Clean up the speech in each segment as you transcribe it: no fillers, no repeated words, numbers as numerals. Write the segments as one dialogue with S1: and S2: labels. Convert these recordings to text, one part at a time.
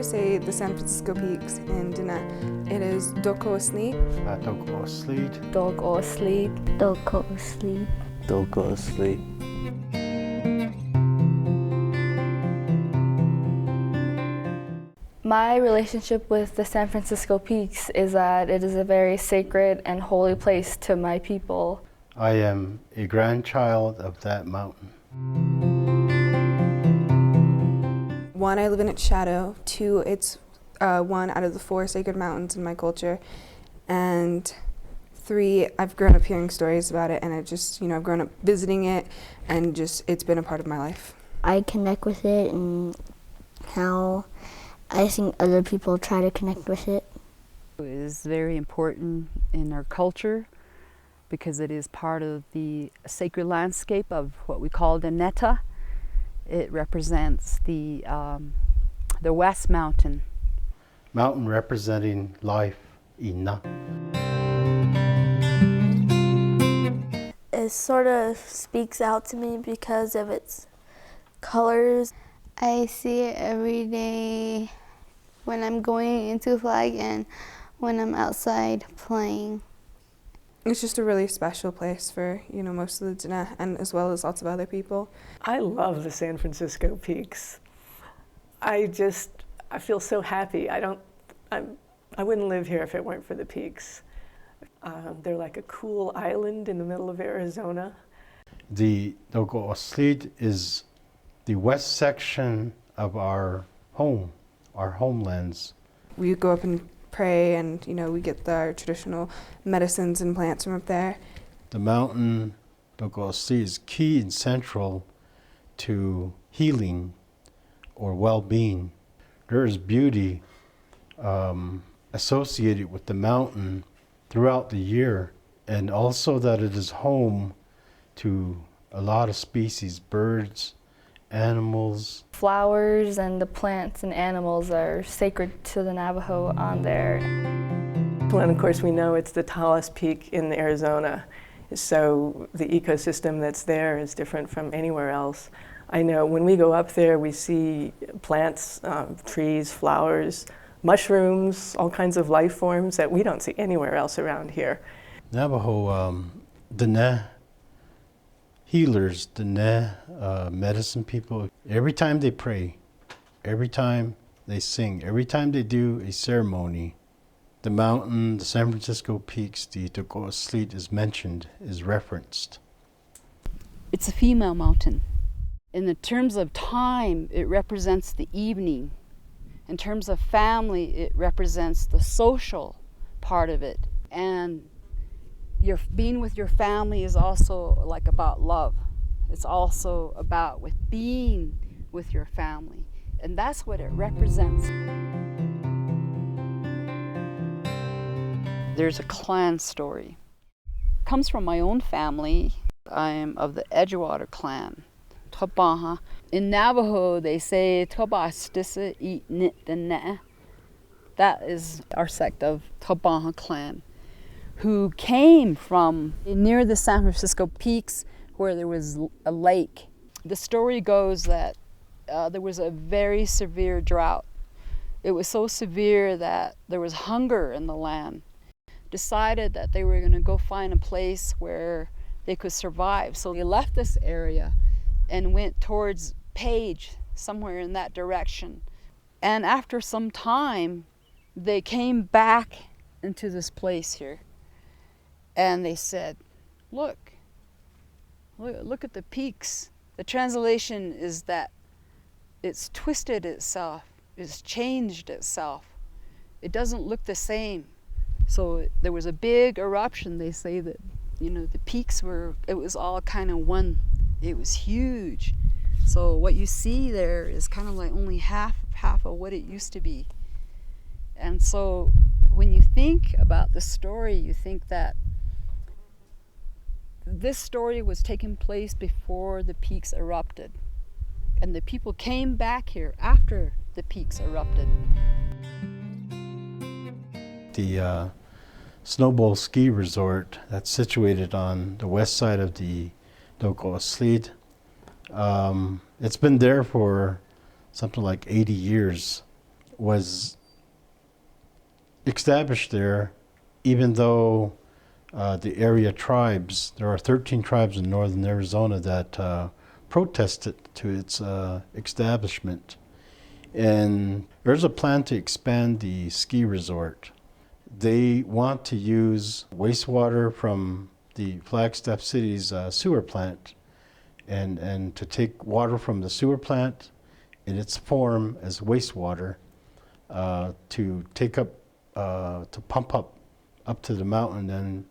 S1: say the San Francisco Peaks in Dine. It is Doko Sleep.
S2: Doko Sleep.
S3: Doko Sleep.
S4: Doko Sleep.
S5: Doko Sleep.
S3: My relationship with the San Francisco Peaks is that it is a very sacred and holy place to my people.
S2: I am a grandchild of that mountain.
S1: 1, I live in its shadow. 2, it's one out of the 4 sacred mountains in my culture. And 3, I've grown up hearing stories about it, and I've grown up visiting it, and it's been a part of my life.
S4: I connect with it and how I think other people try to connect with it.
S6: It is very important in our culture because it is part of the sacred landscape of what we call the Neta. It represents the West Mountain.
S2: Mountain representing life, Ina.
S7: It sort of speaks out to me because of its colors.
S8: I see it every day when I'm going into flag and when I'm outside playing.
S1: It's just a really special place for, most of the Dine, and as well as lots of other people.
S9: I love the San Francisco Peaks. I feel so happy. I wouldn't live here if it weren't for the peaks. They're like a cool island in the middle of Arizona.
S2: The Doko Sleep is the west section of our homelands.
S1: We go up and pray, and we get our traditional medicines and plants from up there.
S2: The mountain Doko Sleep is key and central to healing or well-being. There is beauty associated with the mountain throughout the year, and also that it is home to a lot of species, birds, animals.
S3: Flowers and the plants and animals are sacred to the Navajo on there.
S9: And of course we know it's the tallest peak in Arizona, so the ecosystem that's there is different from anywhere else. I know when we go up there we see plants, trees, flowers, mushrooms, all kinds of life forms that we don't see anywhere else around here.
S2: Navajo, Dine healers, Dine medicine people, every time they pray, every time they sing, every time they do a ceremony, the mountain, the San Francisco Peaks, the Doko Sleep is mentioned, is referenced.
S6: It's a female mountain. In the terms of time, it represents the evening. In terms of family, it represents the social part of it. And your being with your family is also like about love. It's also about being with your family. And that's what it represents. There's a clan story. It comes from my own family. I am of the Edgewater clan. Tobaha. In Navajo, they say Tobastisa eat nit the ne. That is our sect of Tobaha clan, who came from near the San Francisco Peaks where there was a lake. The story goes that there was a very severe drought. It was so severe that there was hunger in the land. Decided that they were going to go find a place where they could survive. So they left this area and went towards Page, somewhere in that direction. And after some time, they came back into this place here. And they said, look at the peaks. The translation is that it's twisted itself, it's changed itself. It doesn't look the same. So there was a big eruption. They say that, the peaks it was all kind of one. It was huge. So what you see there is kind of like only half of what it used to be. And so when you think about the story, you think that this story was taking place before the peaks erupted. And the people came back here after the peaks erupted.
S2: The snowball ski resort that's situated on the west side of the Doko Sleep, it's been there for something like 80 years. was established there, even though the area tribes, there are 13 tribes in northern Arizona that protested to its establishment. And there's a plan to expand the ski resort. They want to use wastewater from the Flagstaff City's sewer plant and to take water from the sewer plant in its form as wastewater to take up, to pump up to the mountain and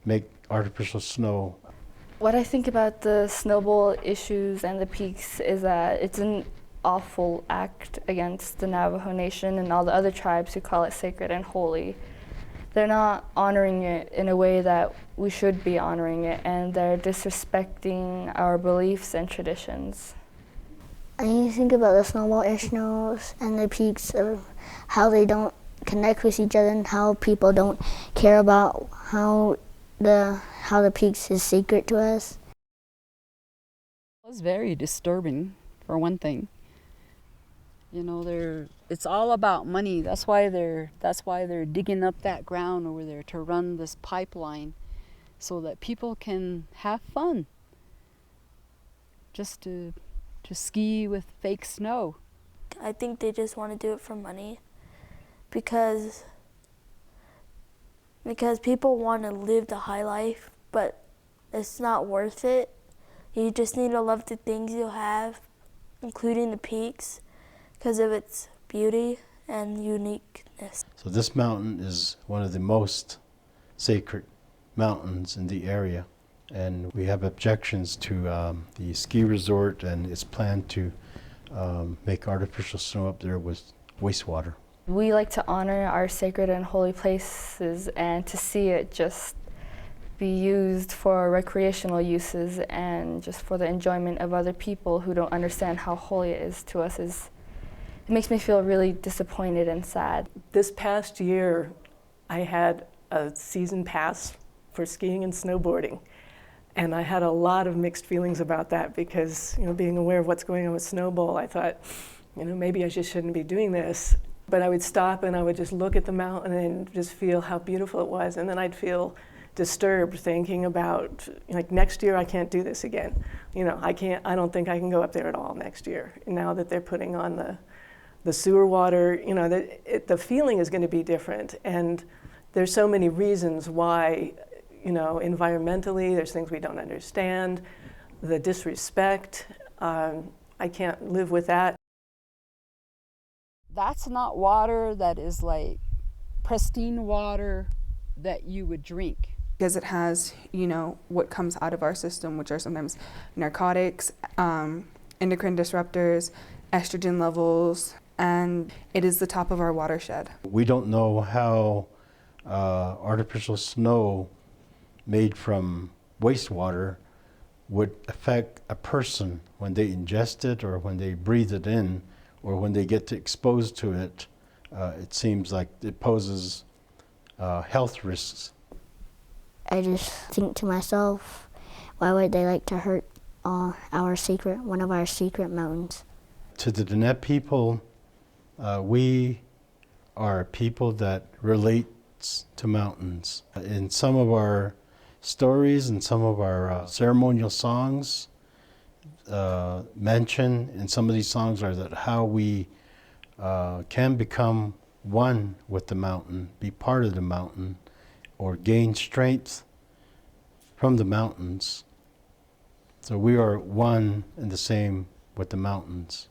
S2: make artificial snow.
S3: What I think about the snowball issues and the peaks is that it's an awful act against the Navajo Nation and all the other tribes who call it sacred and holy. They're not honoring it in a way that we should be honoring it, and they're disrespecting our beliefs and traditions.
S4: And you think about the snowball issues and the peaks of how they don't connect with each other and how people don't care about how the peaks is sacred to us.
S6: It was very disturbing, for one thing. You know, it's all about money. That's why they're digging up that ground over there to run this pipeline, so that people can have fun. Just to ski with fake snow.
S7: I think they just want to do it for money because people want to live the high life, but it's not worth it. You just need to love the things you have, including the peaks, because of its beauty and uniqueness.
S2: So this mountain is one of the most sacred mountains in the area, and we have objections to the ski resort and its plan to make artificial snow up there with wastewater.
S3: We like to honor our sacred and holy places, and to see it just be used for recreational uses and just for the enjoyment of other people who don't understand how holy it is to us it makes me feel really disappointed and sad.
S9: This past year, I had a season pass for skiing and snowboarding. And I had a lot of mixed feelings about that because, you know, being aware of what's going on with Snowball, I thought, you know, maybe I just shouldn't be doing this. But I would stop and I would just look at the mountain and just feel how beautiful it was. And then I'd feel disturbed thinking about, like, next year I can't do this again. You know, I don't think I can go up there at all next year. And now that they're putting on the sewer water, you know, the feeling is going to be different. And there's so many reasons why, you know, environmentally, there's things we don't understand, the disrespect, I can't live with that.
S6: That's not water that is like pristine water that you would drink.
S1: Because it has, you know, what comes out of our system, which are sometimes narcotics, endocrine disruptors, estrogen levels, and it is the top of our watershed.
S2: We don't know how artificial snow made from wastewater would affect a person when they ingest it or when they breathe it in or when they get exposed to it. It seems like it poses health risks.
S4: I just think to myself, why would they like to hurt one of our secret mountains?
S2: To the Diné people, we are people that relates to mountains. In some of our stories and some of our ceremonial songs mention in some of these songs are that how we can become one with the mountain, be part of the mountain, or gain strength from the mountains. So we are one and the same with the mountains.